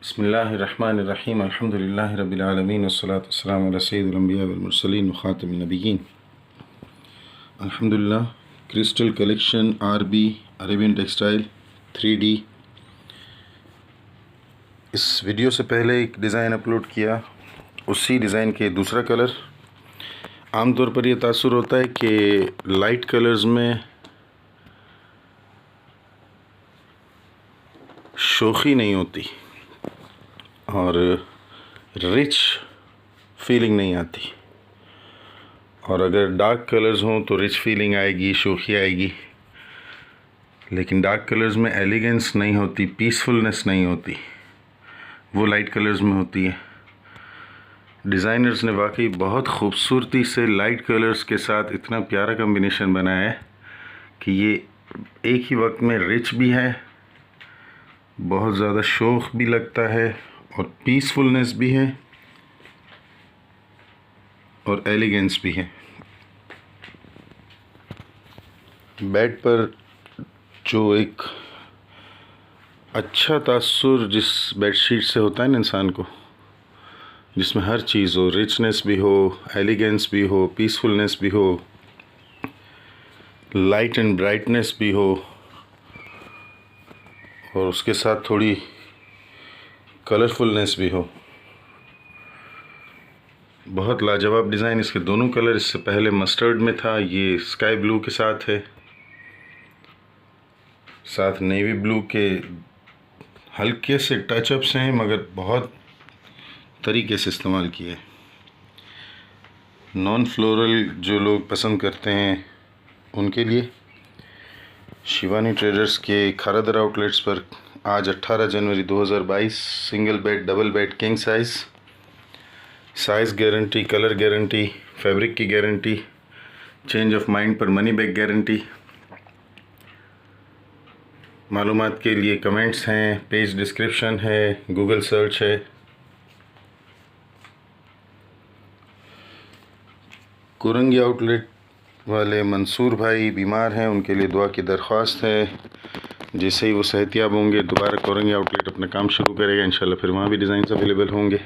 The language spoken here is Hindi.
बिस्मिल्लाहिर्रहमानिर्रहीम अल्हम्दुलिल्लाहि रब्बिल आलमीन वस्सलातु वस्सलामु अला सय्यिदिल अंबिया वल मुरसलीन व खातिमिन नबिय्यीन। अल्हम्दुलिल्लाह, crystal collection RB Arabian textile 3D। इस वीडियो से पहले एक डिज़ाइन अपलोड किया, उसी डिज़ाइन के दूसरा कलर। आमतौर पर यह तासुर होता है कि लाइट कलर्स में शोखी नहीं होती और रिच फीलिंग नहीं आती, और अगर डार्क कलर्स हों तो रिच फीलिंग आएगी, शोखी आएगी। लेकिन डार्क कलर्स में एलिगेंस नहीं होती, पीसफुलनेस नहीं होती, वो लाइट कलर्स में होती है। डिज़ाइनर्स ने वाकई बहुत खूबसूरती से लाइट कलर्स के साथ इतना प्यारा कॉम्बिनेशन बनाया है कि ये एक ही वक्त में रिच भी है, बहुत ज़्यादा शौक़ भी लगता है, और पीसफुलनेस भी है, और एलिगेंस भी है। बेड पर जो एक अच्छा तासुर जिस बेडशीट से होता है ना इंसान को, जिसमें हर चीज़ हो, रिचनेस भी हो, एलिगेंस भी हो, पीसफुलनेस भी हो, लाइट एंड ब्राइटनेस भी हो, और उसके साथ थोड़ी कलरफुलनेस भी हो। बहुत लाजवाब डिज़ाइन। इसके दोनों कलर, इससे पहले मस्टर्ड में था, ये स्काई ब्लू के साथ है, साथ नेवी ब्लू के हल्के से टचअप्स हैं, मगर बहुत तरीके से इस्तेमाल किए। नॉन फ्लोरल जो लोग पसंद करते हैं उनके लिए शिवानी ट्रेडर्स के खारादर आउटलेट्स पर आज 18 जनवरी 2022 single bed, double bed, king size guarantee, colour guarantee, fabric की गारंटी, चेंज ऑफ माइंड पर मनी बैक गारंटी। मालूमात के लिए कमेंट्स हैं, पेज डिस्क्रिप्शन है, गूगल सर्च है। कोरंगी आउटलेट वाले मंसूर भाई बीमार हैं, उनके लिए दुआ की दरख्वास्त है। जैसे ही वो सेहतियाब होंगे दोबारा कोरंगी आउटलेट अपना काम शुरू करेगा इंशाल्लाह, फिर वहाँ भी डिज़ाइन अवेलेबल होंगे।